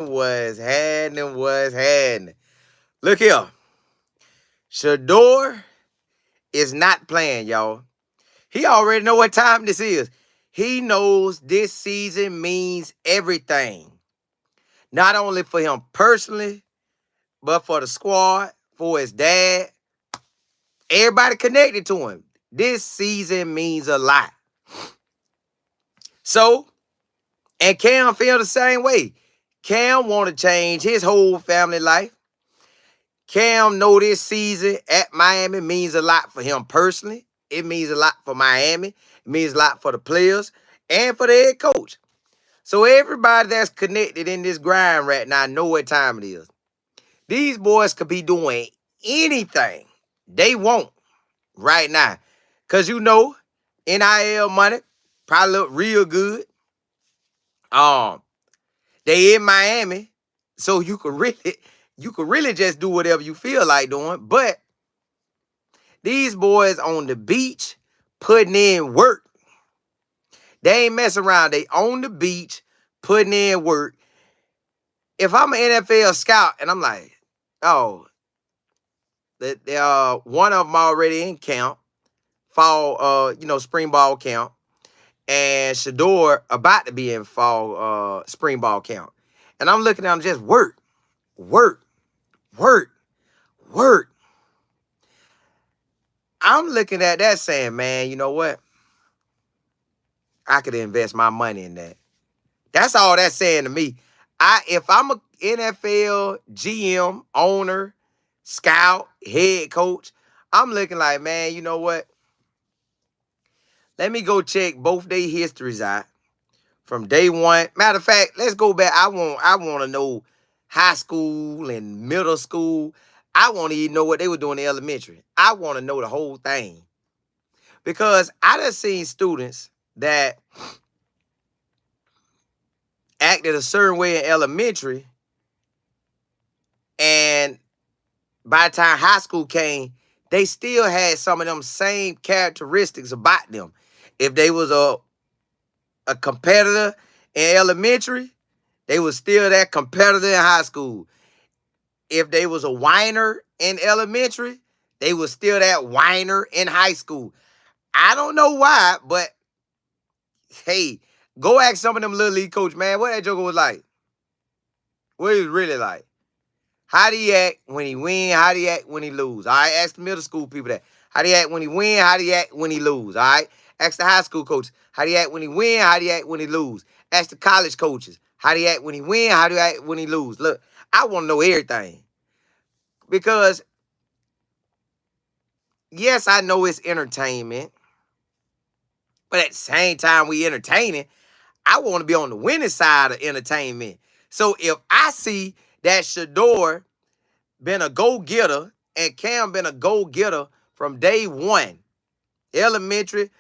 Was happening? Was happening? Look here. Shedeur is not playing, y'all. He already know what time this is. He knows this season means everything. Not only for him personally, but for the squad, for his dad, everybody connected to him. This season means a lot. So, and Cam feel the same way. Cam want to change his whole family life. Cam know this season at Miami means a lot for him personally. It means a lot for Miami. It means a lot for the players and for the head coach. So everybody that's connected in this grind right now know what time it is. These boys could be doing anything they want right now. Because you know, NIL money probably look real good. Um, they in Miami, so you could really just do whatever you feel like doing. But these boys on the beach putting in work. They ain't messing around. They on the beach putting in work. If I'm an NFL scout and I'm like, oh, one of them already in camp, fall, spring ball camp, and Shedeur about to be in fall spring ball camp. And I'm looking at them just work, work, work, work. I'm looking at that saying, man, you know what? I could invest my money in that. That's all that's saying to me. If I'm a NFL GM, owner, scout, head coach, I'm looking like, man, you know what? Let me go check both their histories out from day one. Matter of fact, let's go back. I want to know high school and middle school. I want to even know what they were doing in elementary. I want to know the whole thing. Because I done seen students that acted a certain way in elementary, and by the time high school came, they still had some of them same characteristics about them. If they was a competitor in elementary, they was still that competitor in high school. If they was a whiner in elementary, they was still that whiner in high school. I don't know why, but hey, go ask some of them little league coach, man, what that joker was like. What he was really like. How do he act when he win? How do he act when he lose? All right, ask the middle school people that. How do he act when he win? How do he act when he lose? All right, ask the high school coaches. How do he act when he win? How do he act when he lose? Ask the college coaches. How do he act when he win? How do he act when he lose? Look, I want to know everything. Because, yes, I know it's entertainment. But at the same time we entertaining, I want to be on the winning side of entertainment. So if I see that Shedeur been a go-getter and Cam been a go-getter from day one, elementary,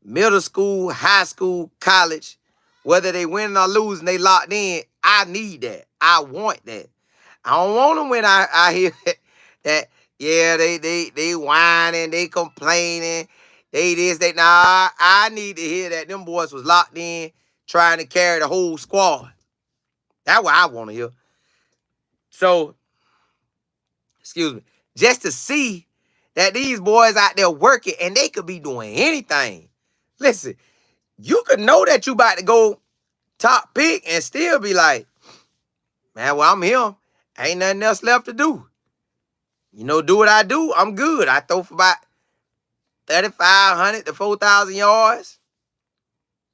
middle school, high school, college, whether they winning or losing, they locked in. I need that. I want that. I don't want them when I hear that, yeah, they whining, they complaining, they this, they, nah, I need to hear that them boys was locked in trying to carry the whole squad. That's what I want to hear. So, excuse me, just to see that these boys out there working and they could be doing anything. Listen, you could know that you about to go top pick and still be like, man, well, I'm him. Ain't nothing else left to do. You know, do what I do, I'm good. I throw for about 3,500 to 4,000 yards,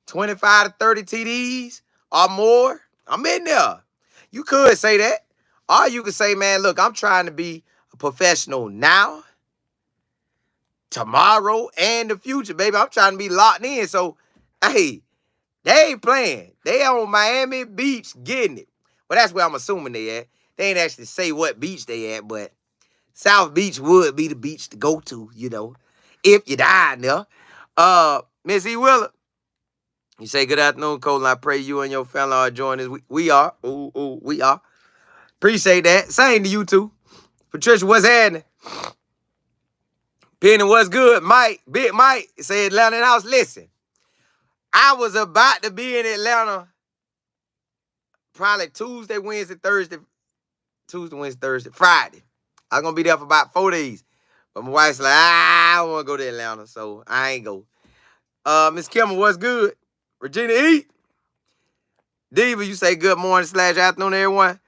25 to 30 TDs or more. I'm in there. You could say that. Or you could say, man, look, I'm trying to be a professional now, tomorrow, and the future, baby. I'm trying to be locked in. So, hey, they ain't playing. They on Miami Beach getting it. Well, that's where I'm assuming they at. They ain't actually say what beach they at, but South Beach would be the beach to go to, if you die there. Miss E. Willer, you say good afternoon, Cole, and I pray you and your family are enjoying this. We are. Ooh, we are. Appreciate that. Same to you too. Patricia, what's happening? Penny, what's good? Mike, Big Mike, say Atlanta House. Listen, I was about to be in Atlanta probably Tuesday, Wednesday, Thursday. Tuesday, Wednesday, Thursday, Friday. I was gonna be there for about 4 days. But my wife's like, I don't wanna go to Atlanta, so I ain't go. Miss Kimmer, what's good? Regina E. Diva, you say good morning / afternoon, everyone.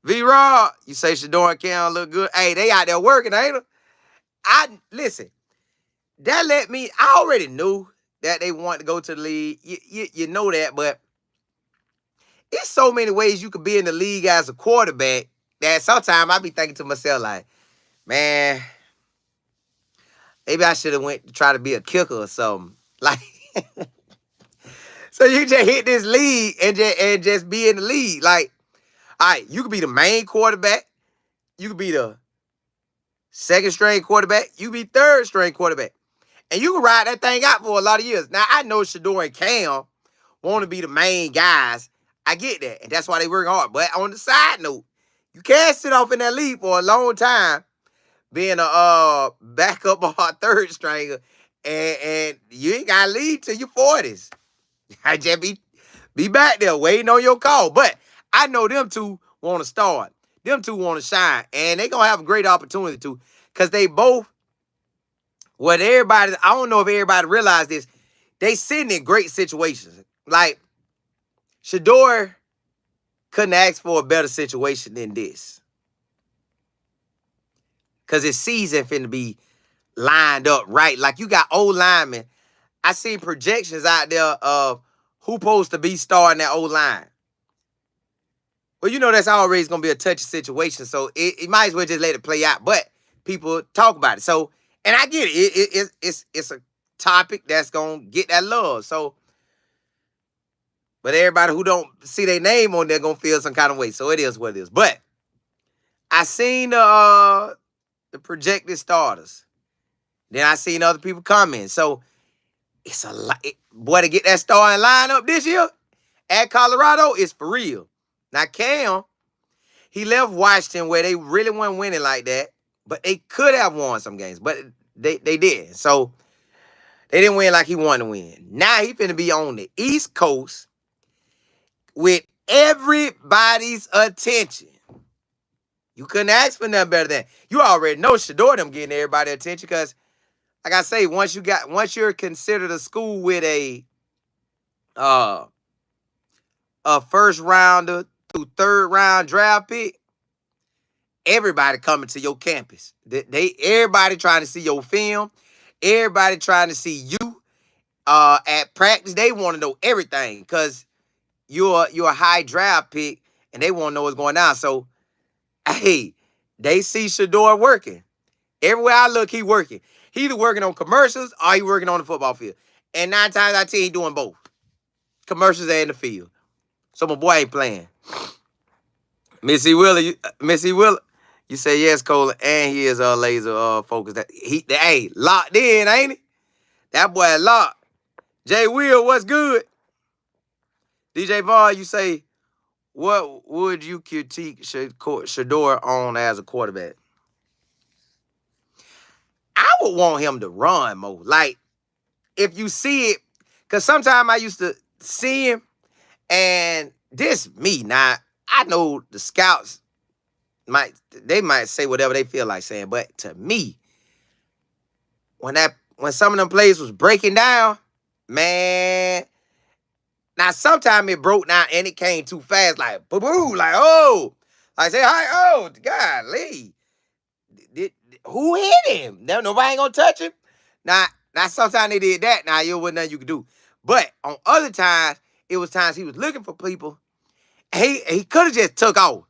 V-Rod, you say Shedeur and Cam look good. Hey, they out there working, ain't they? Listen, that let me, I already knew that they want to go to the league. You know that, but it's so many ways you could be in the league as a quarterback that sometimes I be thinking to myself like, man, maybe I should have went to try to be a kicker or something. Like, so you just hit this league and just be in the league. Like, all right, you could be the main quarterback. You could be the second string quarterback. You could be third string quarterback. And you can ride that thing out for a lot of years. Now, I know Shedeur and Cam want to be the main guys. I get that. And that's why they work hard. But on the side note, you can't sit off in that league for a long time being a backup or a third stringer. And you ain't got to lead till your 40s. I just be back there waiting on your call. But I know them two want to start. Them two want to shine. And they going to have a great opportunity to, because they both, what everybody, I don't know if everybody realized this, they sitting in great situations. Like, Shedeur couldn't ask for a better situation than this. Because his season finna be lined up right. Like, you got old linemen. I seen projections out there of who supposed to be starting that old line. Well, you know that's always going to be a touchy situation, so it might as well just let it play out. But people talk about it. So, and I get it. It's a topic that's going to get that love. So, but everybody who don't see their name on there going to feel some kind of way. So it is what it is. But I seen the projected starters. Then I seen other people comment. So it's a lot. Boy, to get that starting lineup this year at Colorado is for real. Now, Cam, he left Washington where they really weren't winning like that, but they could have won some games, but they didn't. So they didn't win like he wanted to win. Now he finna be on the East Coast with everybody's attention. You couldn't ask for nothing better than you already know Shedeur them getting everybody's attention because, like I say, once you're considered a school with a first rounder through third round draft pick, everybody coming to your campus. Everybody trying to see your film. Everybody trying to see you at practice. They want to know everything because you're a high draft pick and they want to know what's going on. So, hey, they see Shedeur working. Everywhere I look, he working. He either working on commercials or he working on the football field. And 9 times out of 10, he doing both. Commercials and the field. So my boy ain't playing. Missy Willer, you say yes, Cole, and he is laser focused. Hey, locked in, ain't he? That boy locked. Jay Will, what's good? DJ Vaughn, you say, what would you critique Shedeur on as a quarterback? I would want him to run more. Like, if you see it, because sometimes I used to see him, and this me. Now, I know the scouts might say whatever they feel like saying, but to me, when some of them plays was breaking down, man. Now sometimes it broke down and it came too fast, like boo, like oh, I say hi, oh, golly, who hit him? Nobody ain't gonna touch him. Now sometimes they did that. Now it wasn't nothing you could do, but on other times it was times he was looking for people. He could have just took off.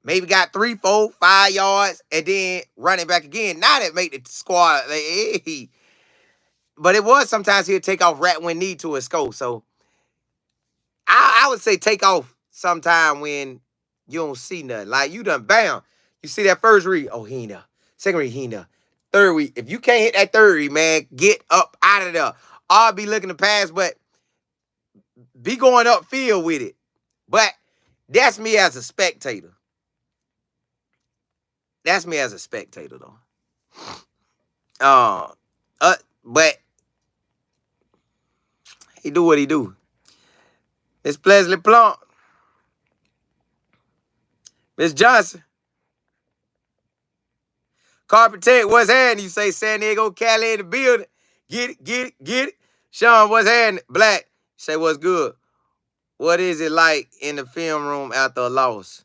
Maybe got 3, 4, 5 yards and then running back again. Now that made the squad. Like, hey. But it was sometimes he'd take off right when need to and score. So I would say take off sometime when you don't see nothing. Like you done bam. You see that first read. Oh, he ain't there. Second read, he ain't there. Third read. If you can't hit that third read, man, get up out of there. I'll be looking to pass, but be going upfield with it. But that's me as a spectator. That's me as a spectator, though. But he do what he do. It's Pleasley Plump. Miss Johnson. Carpenter, what's happening? You say San Diego, Cali in the building. Get it, get it, get it. Sean, what's happening? Black, you say what's good. What is it like in the film room after a loss?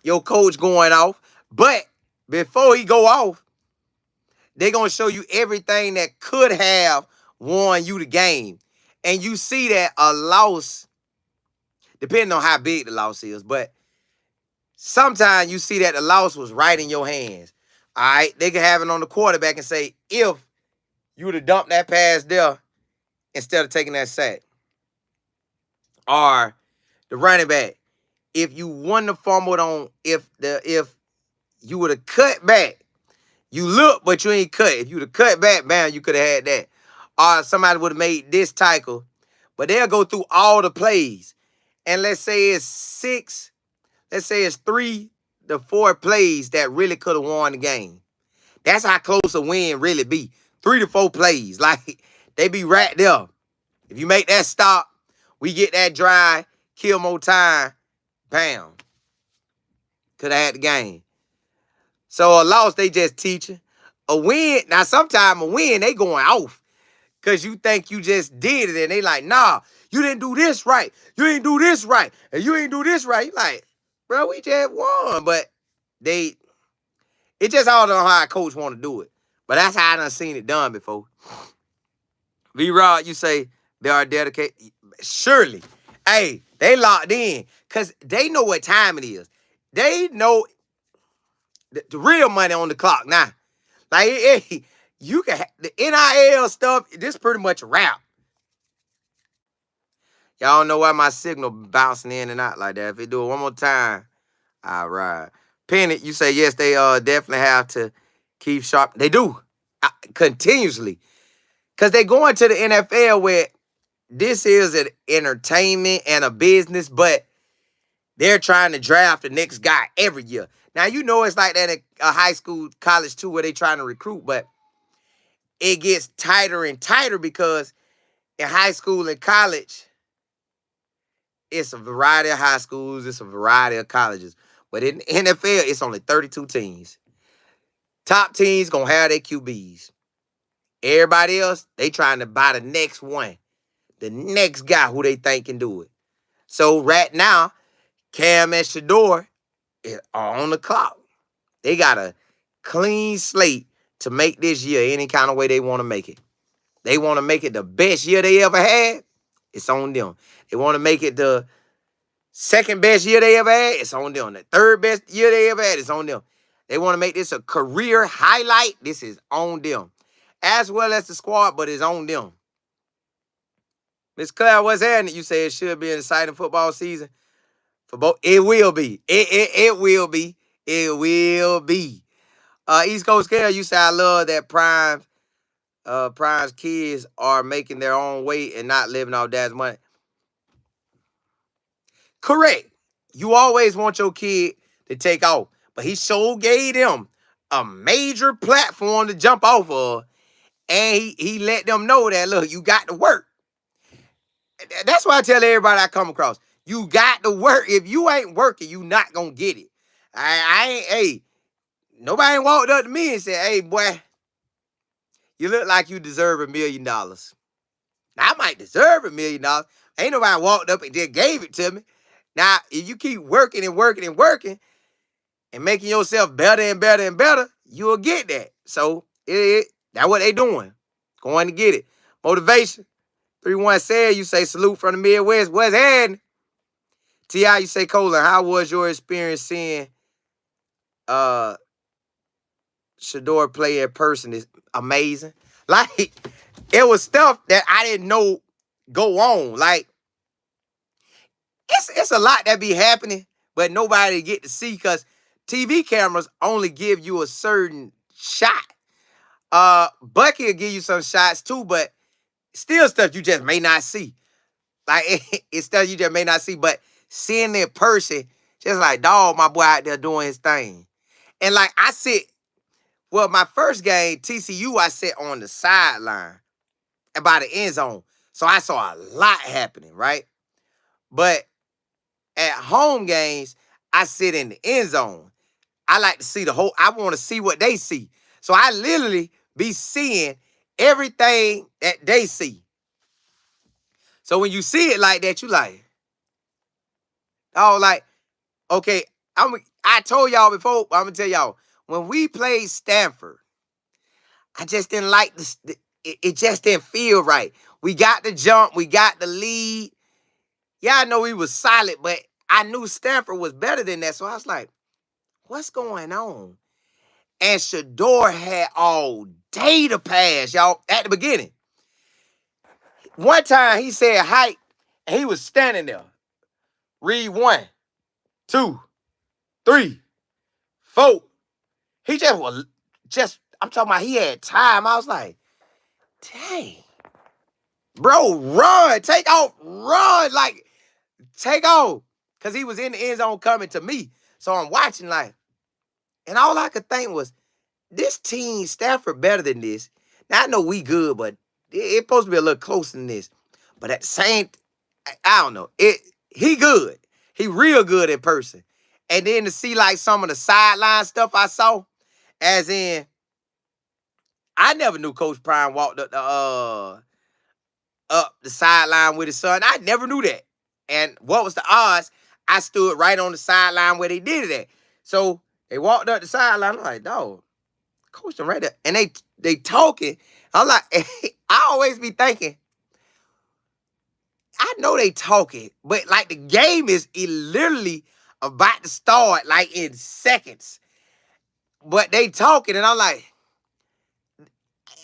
Your coach going off. But before he go off, they're going to show you everything that could have won you the game. And you see that a loss, depending on how big the loss is, but sometimes you see that the loss was right in your hands. All right, they can have it on the quarterback and say, if you would have dumped that pass there instead of taking that sack. Or the running back, if you won the fumble on, if you would have cut back, you look, but you ain't cut. If you would have cut back, bam, you could have had that. Or somebody would have made this tackle. But they'll go through all the plays. And let's say it's 3 to 4 plays that really could have won the game. That's how close a win really be. 3 to 4 plays. Like, they be right there. If you make that stop, we get that drive, kill more time, bam. Could have had the game. So a loss, they just teaching. A win, now sometimes a win, they going off. Because you think you just did it. And they like, nah, you didn't do this right. You didn't do this right. And you didn't do this right. You like, bro, we just won. But it just all on how a coach want to do it. But that's how I done seen it done before. V-Rod, you say they are dedicated. Surely. Hey, they locked in. Because they know what time it is. They know the real money on the clock now. Like, hey, you can the NIL stuff, this pretty much a wrap. Y'all don't know why my signal bouncing in and out like that. If it do it one more time, all right. Penny, you say, yes, they definitely have to keep sharp. They do. Continuously. Because they going to the NFL where this is an entertainment and a business, but they're trying to draft the next guy every year. Now, you know it's like that at a high school, college too, where they trying to recruit, but it gets tighter and tighter because in high school and college, it's a variety of high schools, it's a variety of colleges. But in the NFL, it's only 32 teams. Top teams gonna have their QBs. Everybody else, they trying to buy the next one. The next guy who they think can do it. So right now, Cam and Shedeur are on the clock. They got a clean slate to make this year any kind of way they want to make it. They want to make it the best year they ever had, it's on them. They want to make it the second best year they ever had, it's on them. The third best year they ever had, it's on them. They want to make this a career highlight, this is on them. As well as the squad, but it's on them. Miss Claire, what's happening? You say it should be an exciting football season. For both, it will be. It will be. It will be. East Coast Care, you say I love that Prime's kids are making their own way and not living off dad's money. Correct. You always want your kid to take off. But he sure gave them a major platform to jump off of. And he let them know that, look, you got to work. That's why I tell everybody I come across. You got to work. If you ain't working, you not going to get it. Nobody ain't walked up to me and said, hey, boy, you look like you deserve $1 million. Now, I might deserve $1 million. Ain't nobody walked up and just gave it to me. Now, if you keep working and working and working and making yourself better and better and better, you'll get that. So, that's what they doing. Going to get it. Motivation. 3-1 said, you say salute from the Midwest. What's happening? T.I., you say, Colin, how was your experience seeing Shedeur play in person? Is amazing. Like, it was stuff that I didn't know go on. Like, it's a lot that be happening, but nobody get to see because TV cameras only give you a certain shot. Bucky will give you some shots too, but still stuff you just may not see. Like, it's stuff you just may not see, but seeing it in person, just like, dog, my boy out there doing his thing. And like, my first game, TCU, I sit on the sideline and by the end zone. So I saw a lot happening, right? But at home games, I sit in the end zone. I like to see the whole, I want to see what they see. So I literally be seeing everything that they see. So when you see it like that, you like, oh, like, okay, I told y'all before, but I'm gonna tell y'all, when we played Stanford, I just didn't like this. It just didn't feel right. We got the jump, we got the lead. Yeah, I know we was solid, but I knew Stanford was better than that. So I was like, what's going on? And Shedeur had all day to pass, y'all, at the beginning. One time he said hike, and he was standing there. Read 1, 2, 3, 4. He just was I'm talking about he had time. I was like, dang. Bro, run. Take off. Run. Like, take off. Because he was in the end zone coming to me. So I'm watching like, and all I could think was, this team, Stafford, better than this. Now, I know we good, but it's supposed to be a little closer than this. But at the same, I don't know. He good. He real good in person. And then to see like some of the sideline stuff I saw, as in, I never knew Coach Prime walked up the sideline with his son. I never knew that. And what was the odds? I stood right on the sideline where they did it at. So they walked up the sideline. I'm like, dog, Coach them right there. And they talking. I'm like, I always be thinking, I know they talking, but like the game is literally about to start like in seconds. But they talking, and I'm like,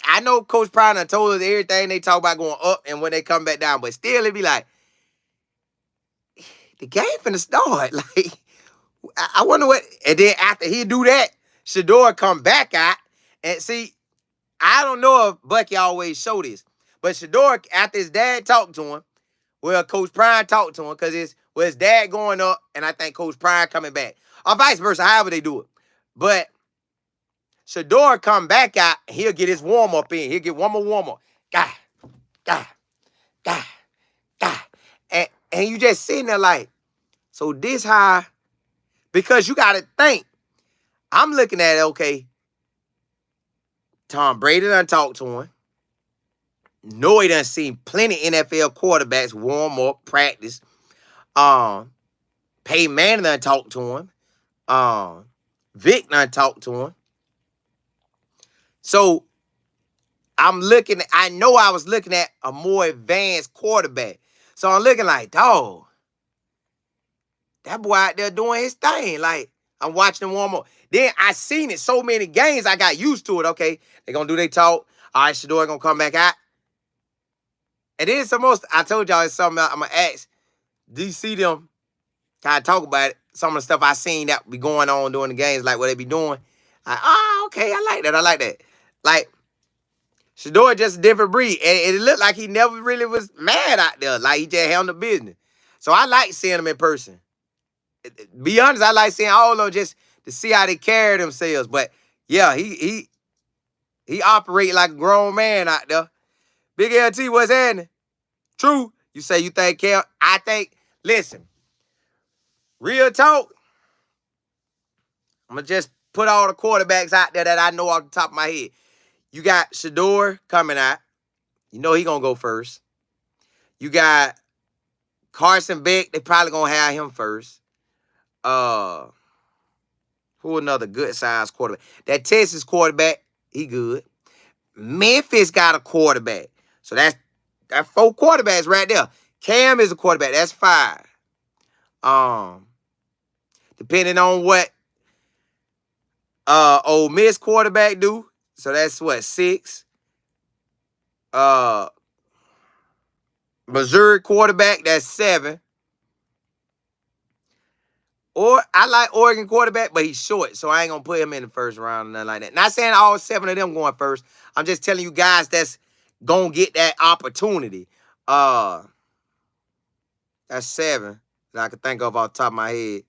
I know Coach Prime done told us everything they talk about going up and when they come back down, but still it be like, the game finna start. Like, I wonder what, and then after he do that, Shedeur come back out, and see, I don't know if Bucky always show this, but Shedeur, after his dad talked to him, well, Coach Prime talked to him, because his dad going up, and I think Coach Prime coming back, or vice versa, however they do it. But Shedeur come back out, and he'll get his warm-up in. He'll get one more warm-up. God, God, God, God. And you just sitting there like, so this how, because you got to think, I'm looking at it, okay, Tom Brady done talked to him. Know he done seen plenty NFL quarterbacks warm up, practice. Peyton Manning done talked to him. Vic done talked to him. So I know I was looking at a more advanced quarterback. So I'm looking like, dog, that boy out there doing his thing. Like, I'm watching him warm up. Then I seen it so many games, I got used to it. Okay, they gonna do their talk. All right, Shedeur gonna come back out. And then I told y'all it's something I'm gonna ask. Do you see them kind of talk about it? Some of the stuff I seen that be going on during the games, like what they be doing. Okay, I like that. I like that. Like, Shedeur just a different breed. And it looked like he never really was mad out there. Like, he just handled the business. So I like seeing him in person. Be honest, I like seeing all of them just to see how they carry themselves. But yeah, he operate like a grown man out there. Big LT, what's happening? True. You say you think Cam? I think, listen, real talk, I'm going to just put all the quarterbacks out there that I know off the top of my head. You got Shedeur coming out. You know he going to go first. You got Carson Beck. They probably going to have him first. Who another good-sized quarterback? That Texas quarterback, he good. Memphis got a quarterback. So that's 4 quarterbacks right there. Cam is a quarterback. That's 5. Depending on what Ole Miss quarterback do. So that's what, 6. Missouri quarterback, that's 7. Or I like Oregon quarterback, but he's short, so I ain't gonna put him in the first round or nothing like that. Not saying all 7 of them going first. I'm just telling you guys that's gonna get that opportunity. That's 7 that I can think of off the top of my head.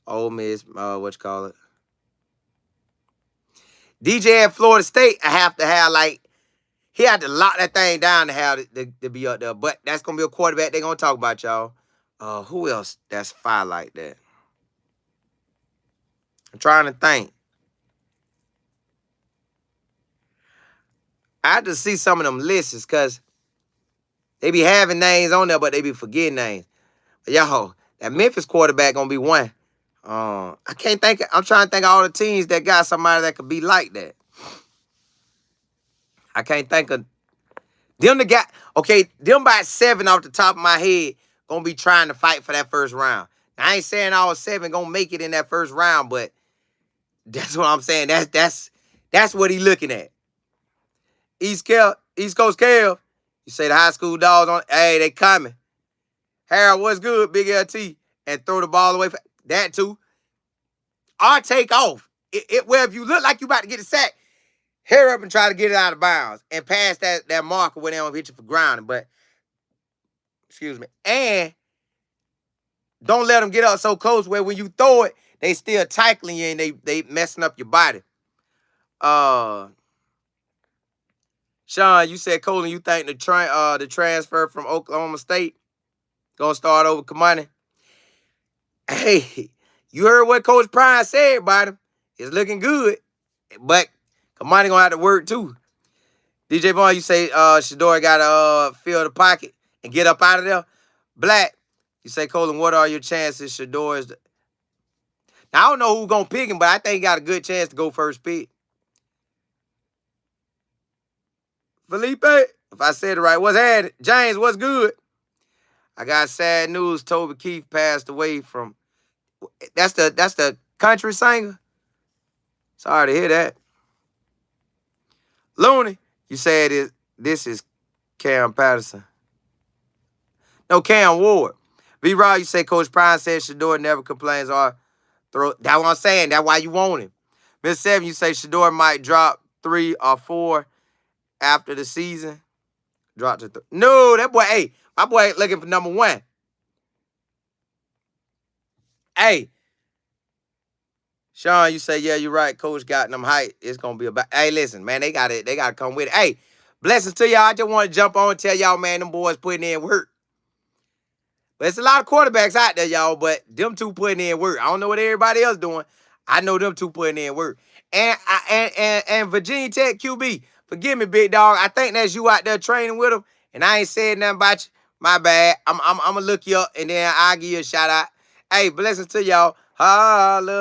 Ole Miss, what you call it? DJ at Florida State, I have to have like, he had to lock that thing down to have to be up there. But that's gonna be a quarterback they're gonna talk about, y'all. Who else that's 5 like that? trying to think. I had to see some of them lists because they be having names on there, but they be forgetting names. Yo, that Memphis quarterback gonna be one. I can't think. I'm trying to think of all the teams that got somebody that could be like that. I can't think of them. The guy. Okay, them by 7 off the top of my head gonna be trying to fight for that first round. Now, I ain't saying all 7 gonna make it in that first round, but that's what I'm saying. That's what he looking at. East Coast Cal. You say the high school dogs on. Hey, they coming. Harold, what's good, Big LT? And throw the ball away. That too. Or take off. Well, if you look like you about to get a sack, hurry up and try to get it out of bounds and pass that marker when they don't hit you for grounding. But, excuse me. And don't let them get up so close where when you throw it, they still tackling you and they messing up your body. Sean, you said, Colin, you think the transfer from Oklahoma State gonna start over Kamani? Hey, you heard what Coach Prime said about him. It's looking good. But Kamani gonna have to work too. DJ Vaughn, you say Shedeur gotta fill the pocket and get up out of there. Black, you say, Colin, what are your chances Shedeur is Now, I don't know who's gonna pick him, but I think he got a good chance to go first pick. Felipe, if I said it right, what's happening? James, what's good? I got sad news. Toby Keith passed away from. That's the country singer. Sorry to hear that. Looney, you said this is Cam Patterson. No, Cam Ward. V-Rod, you say Coach Prime said Shedeur never complains or throw. That's what I'm saying. That's why you want him. Miss 7, you say Shedeur might drop 3 or 4 after the season. Drop to 3. No, that boy, hey, my boy looking for number 1. Hey, Sean, you say, yeah, you're right. Coach got them height. It's gonna be about. Hey, listen, man, they gotta come with it. Hey, blessings to y'all. I just want to jump on and tell y'all, man, them boys putting in work. But it's a lot of quarterbacks out there, y'all, but them two putting in work. I don't know what everybody else doing. I know them two putting in work. And Virginia Tech QB, forgive me, big dog. I think that's you out there training with them, and I ain't said nothing about you. My bad. I'm gonna look you up, and then I'll give you a shout out. Hey, blessings to y'all. Holla.